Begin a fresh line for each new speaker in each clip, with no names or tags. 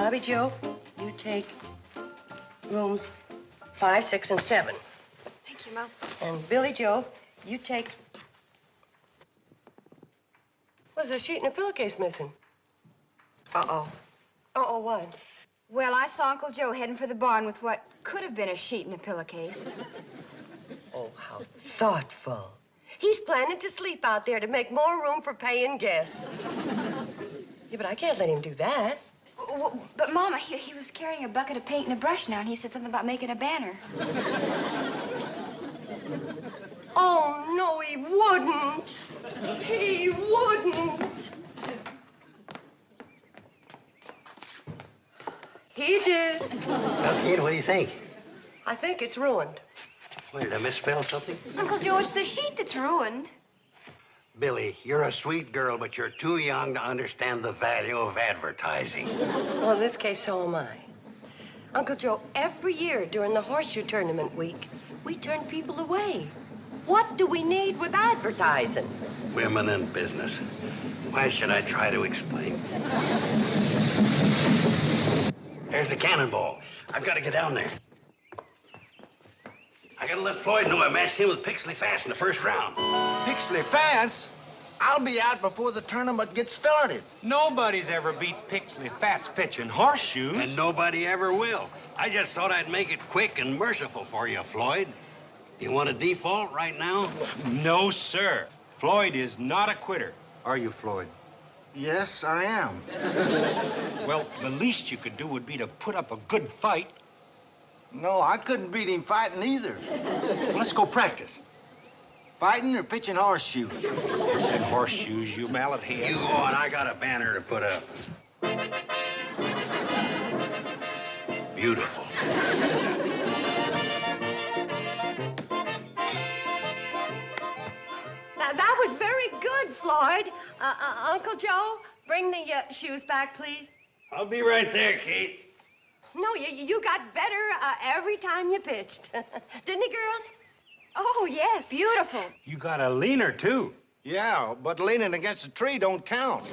Bobby Joe, you take rooms 5, 6, and 7.
Thank you, Mom.
And Billy Joe, you take... Well, there's a sheet and a pillowcase missing.
Uh-oh.
Uh-oh, what?
Well, I saw Uncle Joe heading for the barn with what could have been a sheet and a pillowcase.
Oh, how thoughtful. He's planning to sleep out there to make more room for paying guests. Yeah, but I can't let him do that.
Well, but, Mama, he was carrying a bucket of paint and a brush now, and he said something about making a banner.
Oh, no, he wouldn't. He wouldn't. He did.
Well, kid, what do you think?
I think it's ruined.
Wait, did I misspell something?
Uncle Joe, it's the sheet that's ruined.
Billy, you're a sweet girl, but you're too young to understand the value of advertising.
Well, in this case, so am I. Uncle Joe, every year during the horseshoe tournament week, we turn people away. What do we need with advertising?
Women in business. Why should I try to explain? There's a cannonball. I've got to get down there. I gotta let Floyd know I matched him with Pixley Fast in the first round.
Pixley Fast? I'll be out before the tournament gets started.
Nobody's ever beat Pixley Fat's pitching horseshoes.
And nobody ever will. I just thought I'd make it quick and merciful for you, Floyd. You want a default right now?
No, sir. Floyd is not a quitter. Are you, Floyd?
Yes, I am.
Well, the least you could do would be to put up a good fight.
No, I couldn't beat him fighting either.
Well, let's go practice.
Fighting or pitching horseshoes?
You said horseshoes, you mallet head.
You go on. I got a banner to put up. Beautiful.
Now, that was very good, Floyd. Uncle Joe, bring the shoes back, please.
I'll be right there, Kate.
No, you got better every time you pitched. Didn't he, girls?
Oh, yes, beautiful.
You got a leaner, too.
Yeah, but leaning against a tree don't count.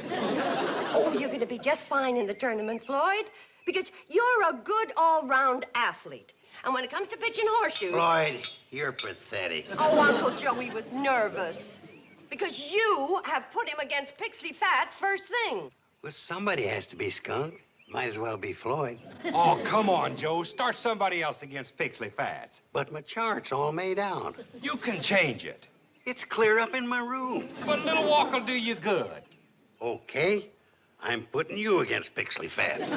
Oh, you're going to be just fine in the tournament, Floyd, because you're a good all-round athlete. And when it comes to pitching horseshoes...
Floyd, you're pathetic.
Oh, Uncle Joey was nervous because you have put him against Pixley Fat's first thing.
Well, somebody has to be skunked. Might as well be Floyd.
Oh, come on, Joe. Start somebody else against Pixley Fats.
But my chart's all made out.
You can change it.
It's clear up in my room.
But a little walk will do you good.
Okay. I'm putting you against Pixley Fats.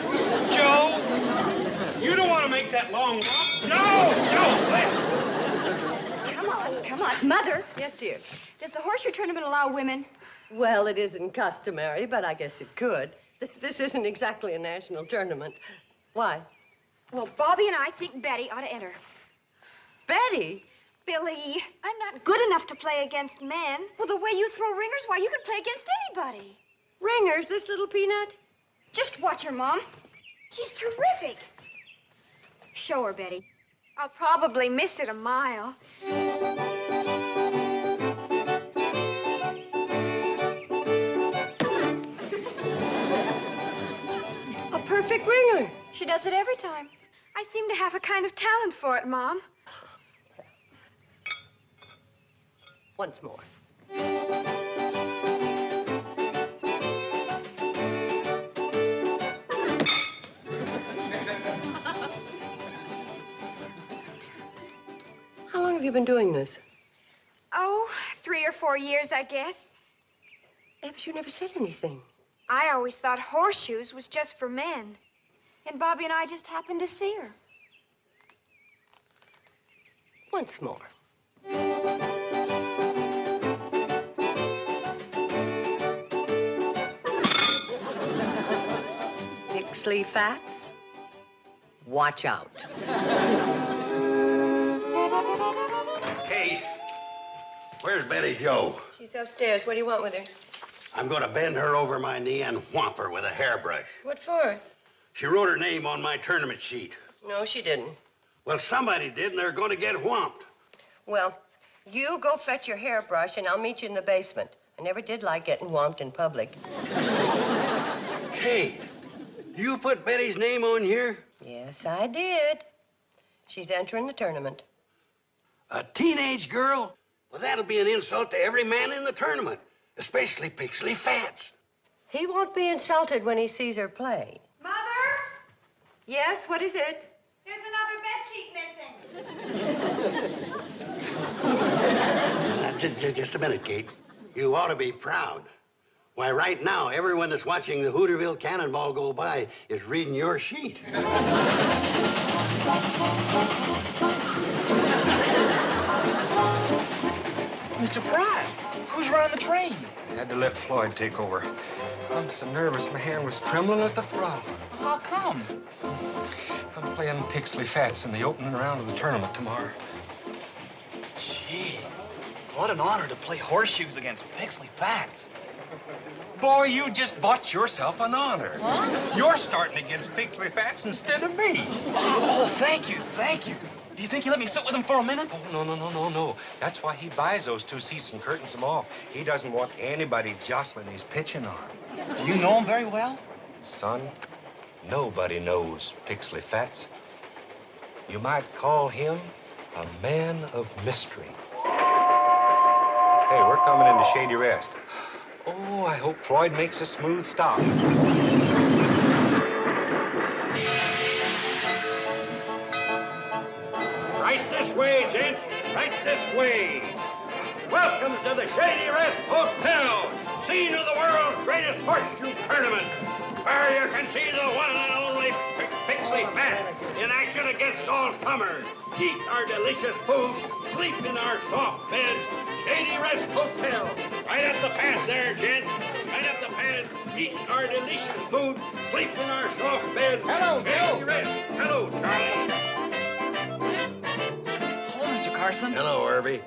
Joe, you don't want to make that long walk. Joe, listen.
Come on. Mother,
Yes, dear.
does the horseshoe tournament allow women?
Well, it isn't customary, but I guess it could. This isn't exactly a national tournament. Why?
Well, Bobby and I think Betty ought to enter.
Betty?
Billy, I'm not good enough to play against men.
Well, the way you throw ringers, why, you could play against anybody.
Ringers, this little peanut?
Just watch her, Mom. She's terrific. Show her, Betty.
I'll probably miss it a mile.
A perfect ringer.
She does it every time.
I seem to have a kind of talent for it, Mom.
Once more. How long have you been doing this?
Oh, 3 or 4 years, I guess.
Yeah, but you never said anything.
I always thought horseshoes was just for men.
And Bobby and I just happened to see her.
Once more. Pixley Fats, watch out.
Kate, where's Betty Joe?
She's upstairs. What do you want with her?
I'm going to bend her over my knee and whomp her with a hairbrush.
What for?
She wrote her name on my tournament sheet.
No, she didn't.
Well, somebody did, and they're going to get whomped.
Well, you go fetch your hairbrush, and I'll meet you in the basement. I never did like getting whomped in public.
Kate, You put Betty's name on here?
Yes, I did. She's entering the tournament.
A teenage girl? Well, that'll be an insult to every man in the tournament, especially Pixley Fats.
He won't be insulted when he sees her play.
Mother,
Yes, what is it?
there's another bedsheet missing.
Just a minute, Kate. You ought to be proud. Why, right now, everyone that's watching the Hooterville Cannonball go by is reading your sheet.
Mr. Pratt, who's running the train?
I had to let Floyd take over. I'm so nervous, my hand was trembling at the throttle.
How come?
I'm playing Pixley Fats in the opening round of the tournament tomorrow.
Gee, what an honor to play horseshoes against Pixley Fats.
Boy, you just bought yourself an honor.
Huh?
You're starting against Pixley Fats instead of me.
Oh, thank you, thank you. Do you think you'll let me sit with him for a minute?
Oh, no. That's why he buys those two seats and curtains them off. He doesn't want anybody jostling his pitching arm.
Do you know him very well?
Son, nobody knows Pixley Fats. You might call him a man of mystery. Hey, we're coming into Shady Rest. Oh, I hope Floyd makes a smooth stop.
Right this way, gents. Right this way. Welcome to the Shady Rest Hotel, scene of the world's greatest horseshoe tournament, where you can see the one and only Pixley Fats in action against all comers. Eat our delicious food, sleep in our soft beds. Shady Rest Hotel. Right up the path there, gents. Right up the path. Eat our delicious food, sleep in our soft beds.
Hello,
Shady
Bill.
Rest. Hello, Charlie.
Hello, Mr. Carson.
Hello, Irby.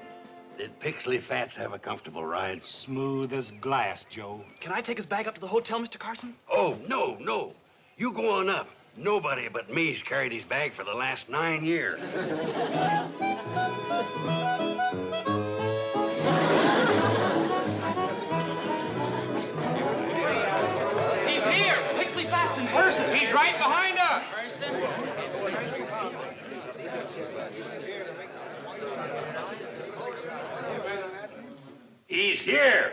Did Pixley Fats have a comfortable ride?
Smooth as glass, Joe.
Can I take his bag up to the hotel, Mr. Carson?
Oh, no. You go on up. Nobody but me's carried his bag for the last 9 years.
He's here! Pixley Fats in person!
He's right behind us.
He's here.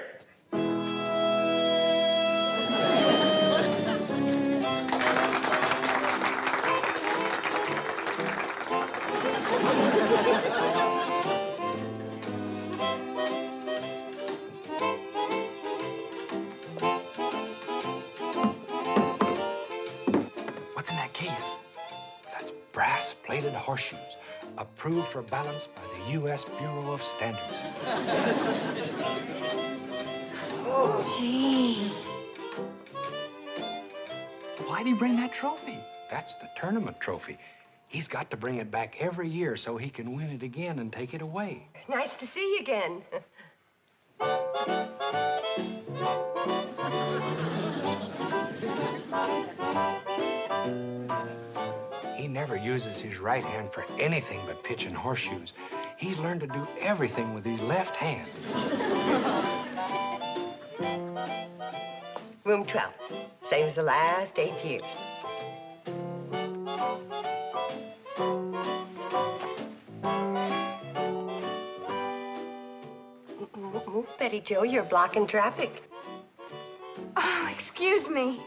What's in that case?
That's brass-plated horseshoes, approved for balance by the U.S. Bureau of Standards.
Gee.
Why'd he bring that trophy?
That's the tournament trophy. He's got to bring it back every year so he can win it again and take it away.
Nice to see you again.
He never uses his right hand for anything but pitching horseshoes. He's learned to do everything with his left hand.
Room 12. Same as the last 8 years. Move, Betty Jo. You're blocking traffic.
Oh, excuse me.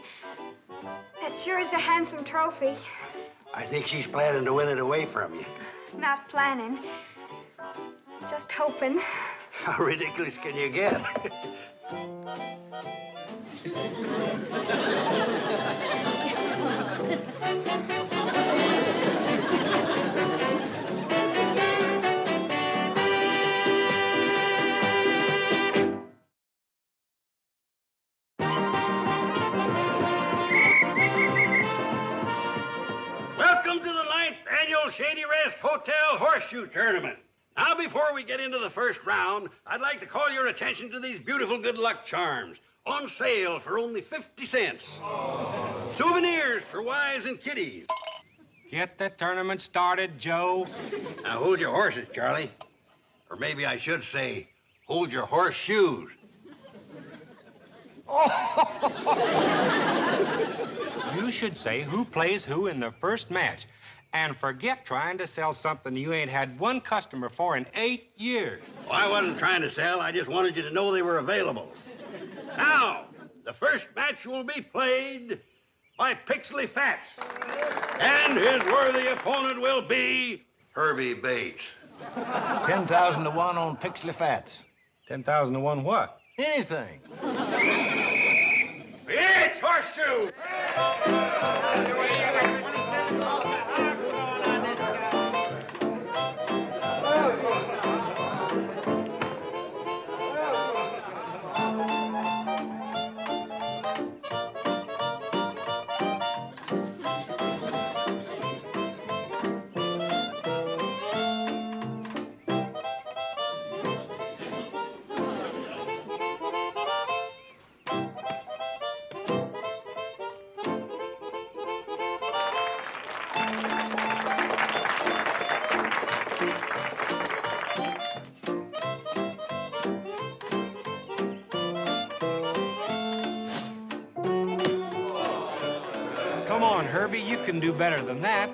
That sure is a handsome trophy.
I think she's planning to win it away from you.
Not planning. Just hoping.
How ridiculous can you get? Welcome to the 9th annual Shady Rest Hotel Horseshoe Tournament. Now, before we get into the first round, I'd like to call your attention to these beautiful good luck charms. On sale for only 50 cents. Souvenirs for wives and kiddies.
Get the tournament started, Joe.
Now, hold your horses, Charlie. Or maybe I should say, hold your horseshoes.
You should say who plays who in the first match. And forget trying to sell something you ain't had one customer for in 8 years.
Well, I wasn't trying to sell. I just wanted you to know they were available. Now, the first match will be played by Pixley Fats. And his worthy opponent will be Herbie Bates.
10,000 to 1 on Pixley Fats.
10,000 to 1 what?
Anything.
It's horseshoe!
Come on, Herbie, you can do better than that.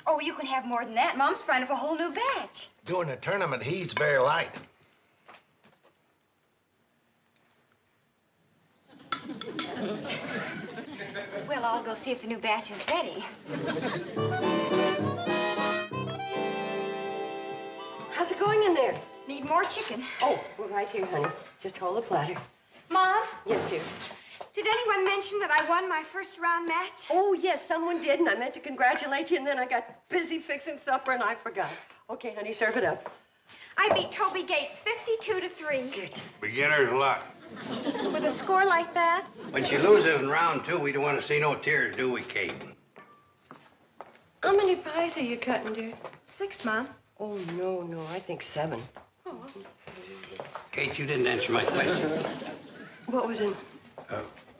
Oh, you can have more than that. Mom's trying up a whole new batch.
During the tournament, he's very light.
Well, I'll go see if the new batch is ready.
How's it going in there?
Need more chicken.
Oh, we're right here, honey. Just hold the platter.
Mom,
Yes, dear.
did anyone mention that I won my first round match?
Oh, yes, someone did, and I meant to congratulate you, and then I got busy fixing supper, and I forgot. Okay, honey, serve it up.
I beat Toby Gates 52-3.
Good.
Beginner's luck.
With a score like that?
When she loses in round 2, we don't want to see no tears, do we, Kate?
How many pies are you cutting, dear?
6, Mom.
Oh, no, I think 7.
Kate, you didn't answer my question.
What was it?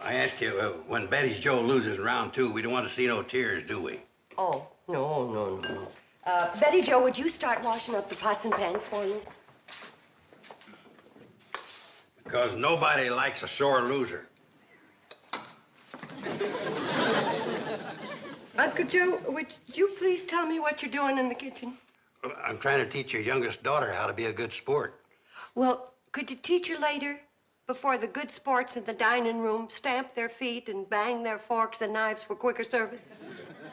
I asked you, when Betty's Joe loses in round 2, we don't want to see no tears, do we?
Oh, no. Betty Jo, would you start washing up the pots and pans for me?
Because nobody likes a sore loser.
Uncle Joe, would you please tell me what you're doing in the kitchen?
I'm trying to teach your youngest daughter how to be a good sport.
Well, could you teach her later? Before the good sports in the dining room stamp their feet and bang their forks and knives for quicker service?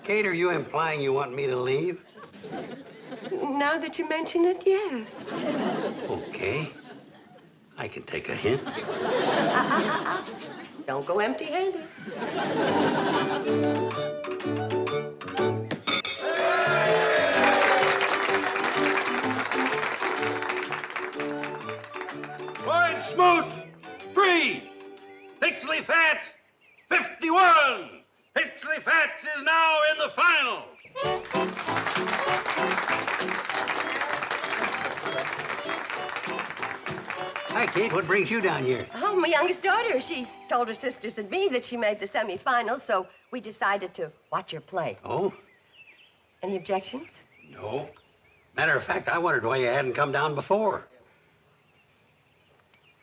Kate, are you implying you want me to leave?
Now that you mention it, yes.
Okay. I can take a hint.
Don't go empty-handed.
Point Smoot, 3. Pixley Fats, 51. Pixley Fats is now in the final. Hi, Kate. What brings you down here?
Oh, my youngest daughter. She told her sisters and me that she made the semifinals, so we decided to watch her play.
Oh?
Any objections?
No. Matter of fact, I wondered why you hadn't come down before.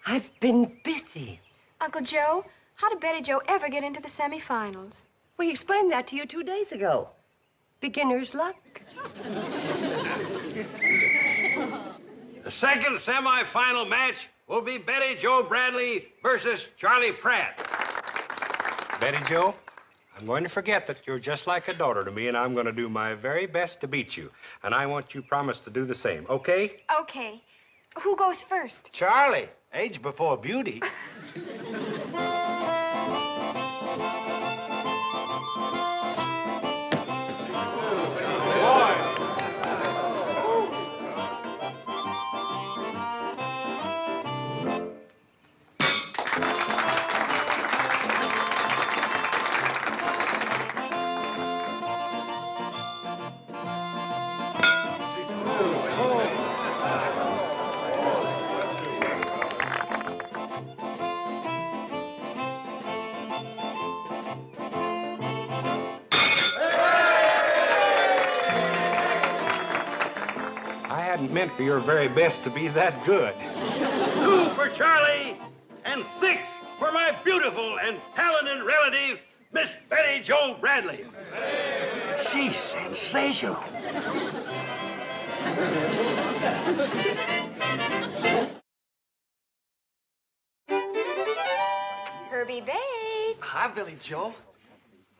I've been busy.
Uncle Joe, how did Betty Jo ever get into the semifinals?
We explained that to you 2 days ago. Beginner's luck.
The second semifinal match will be Betty Jo Bradley versus Charlie Pratt.
Betty Jo, I'm going to forget that you're just like a daughter to me, and I'm going to do my very best to beat you. And I want you promised to do the same, okay?
Okay. Who goes first?
Charlie, age before beauty.
meant for your very best to be that good.
2 for Charlie, and 6 for my beautiful and talented relative, Miss Betty Jo Bradley.
She's sensational.
Herbie Bates.
Hi, Billy Joe.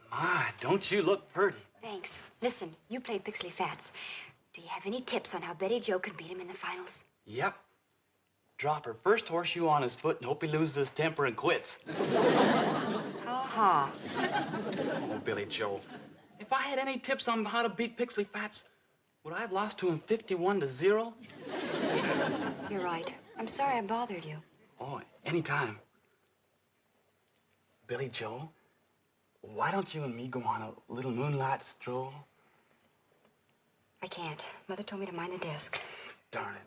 My, don't you look pretty.
Thanks. Listen, you play Pixley Fats. Do you have any tips on how Betty Jo can beat him in the finals?
Yep. Drop her first horseshoe on his foot and hope he loses his temper and quits.
Ha-ha.
Oh, Billy Joe, if I had any tips on how to beat Pixley Fats, would I have lost to him 51-0?
You're right. I'm sorry I bothered you.
Oh, anytime. Billy Joe, why don't you and me go on a little moonlight stroll?
I can't. Mother told me to mind the desk.
Darn it.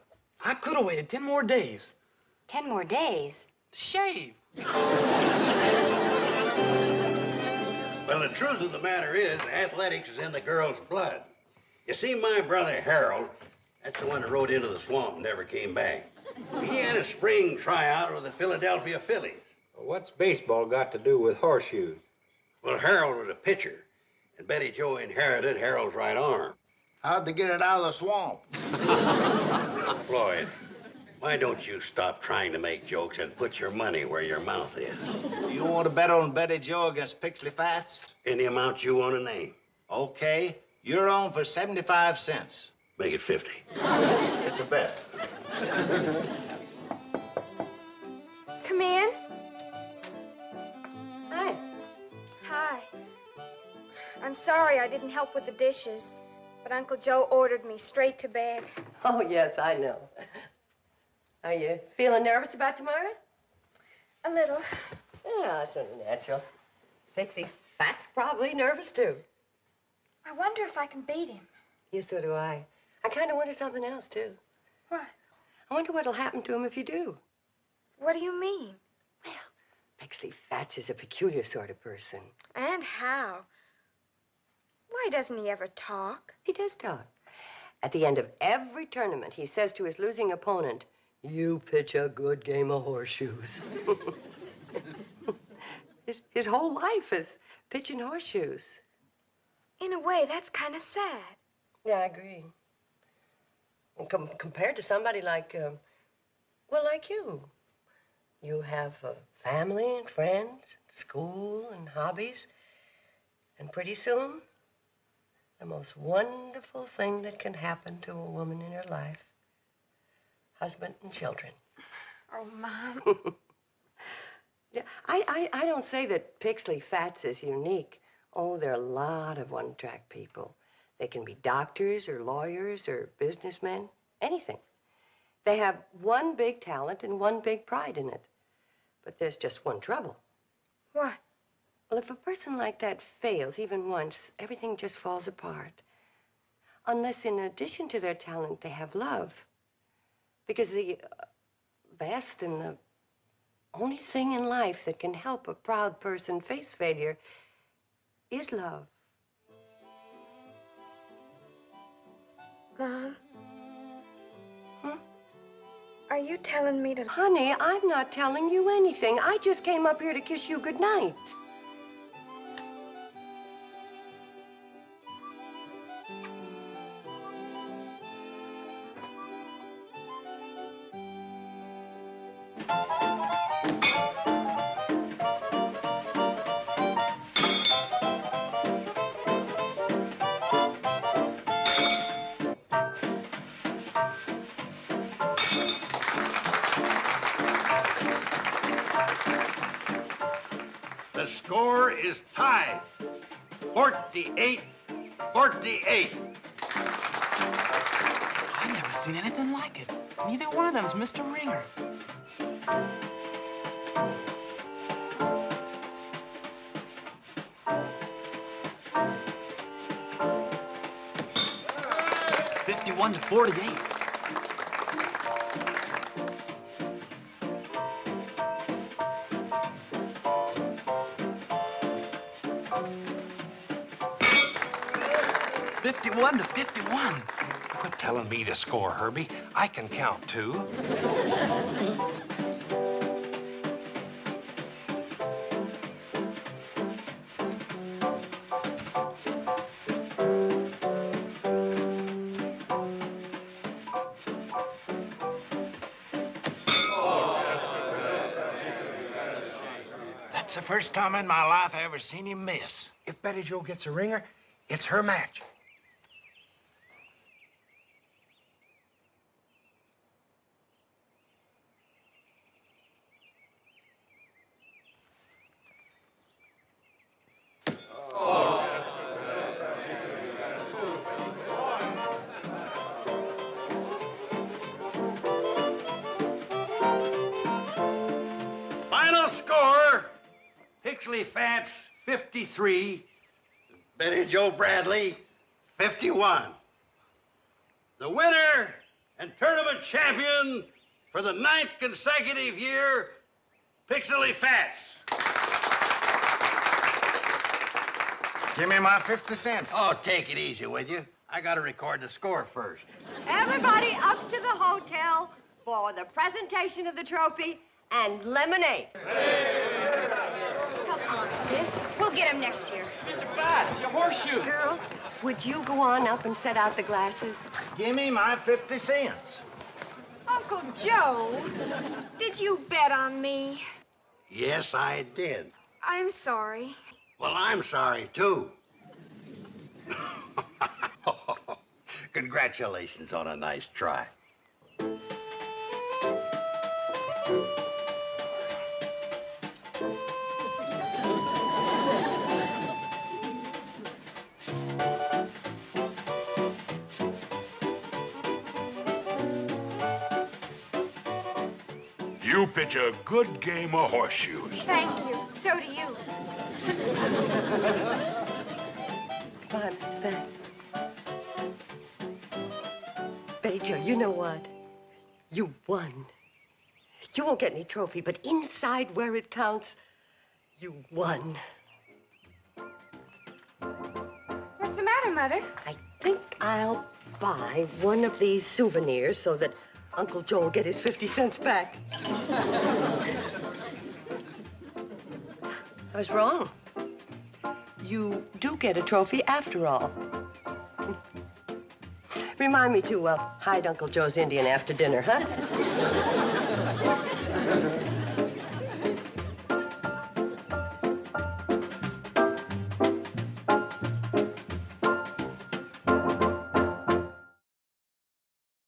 I could have waited 10 more days.
10 more days?
To shave.
Well, the truth of the matter is, athletics is in the girl's blood. You see, my brother Harold, that's the one who rode into the swamp and never came back. He had a spring tryout with the Philadelphia Phillies.
Well, what's baseball got to do with horseshoes?
Well, Harold was a pitcher, and Betty Jo inherited Harold's right arm.
How'd they get it out of the swamp?
Floyd, why don't you stop trying to make jokes and put your money where your mouth is?
You want to bet on Betty Jo against Pixley Fats?
Any amount you want to name.
Okay, you're on for 75 cents.
Make it 50.
It's a bet.
Come in.
Hi.
Hi. I'm sorry I didn't help with the dishes, but Uncle Joe ordered me straight to bed.
Oh, yes, I know. Are you feeling nervous about tomorrow?
A little.
Yeah, that's only natural. Pixie Fat's probably nervous, too.
I wonder if I can beat him.
Yes, so do I. I kind of wonder something else, too.
What?
I wonder what'll happen to him if you do.
What do you mean?
Well, Pixie Fats is a peculiar sort of person.
And how? Why doesn't he ever talk?
He does talk. At the end of every tournament, he says to his losing opponent, "You pitch a good game of horseshoes." his whole life is pitching horseshoes.
In a way, that's kind of sad.
Yeah, I agree. And compared to somebody like, like you. You have a family and friends, school and hobbies. And pretty soon, the most wonderful thing that can happen to a woman in her life, husband and children.
Oh, Mom.
Yeah, I don't say that Pixley Fats is unique. Oh, there are a lot of one-track people. They can be doctors or lawyers or businessmen, anything. They have one big talent and one big pride in it. But there's just one trouble.
What?
Well, if a person like that fails even once, everything just falls apart. Unless in addition to their talent, they have love. Because the best and the only thing in life that can help a proud person face failure is love.
Mom? Are you telling me to...
Honey, I'm not telling you anything. I just came up here to kiss you goodnight.
The score is tied. 48-48.
I've never seen anything like it. Neither one of them's Mr. Ringer. $51-48. $51-51.
Quit telling me the score, Herbie. I can count too.
That's the first time in my life I ever seen him miss.
If Betty Jo gets a ringer, it's her match.
Final score, Pixley Fats 53, Betty Jo Bradley 51. The winner and tournament champion for the 9th consecutive year, Pixley Fats.
Give me my 50 cents.
Oh, take it easy with you. I gotta record the score first.
Everybody up to the hotel for the presentation of the trophy and lemonade.
Tough on, sis. We'll get him next year.
Mr. Fats, your horseshoe.
Girls, would you go on up and set out the glasses?
Give me my 50 cents.
Uncle Joe, did you bet on me?
Yes, I did.
I'm sorry.
Well, I'm sorry, too. Congratulations on a nice try.
You pitch a good game of horseshoes.
Thank you. So do you.
Goodbye, Mr. Fats. Betty Jo, you know what? You won. You won't get any trophy, but inside where it counts, you won.
What's the matter, Mother?
I think I'll buy one of these souvenirs so that Uncle Joe will get his 50 cents back. I was wrong. You do get a trophy after all. Remind me to hide Uncle Joe's Indian after dinner, huh?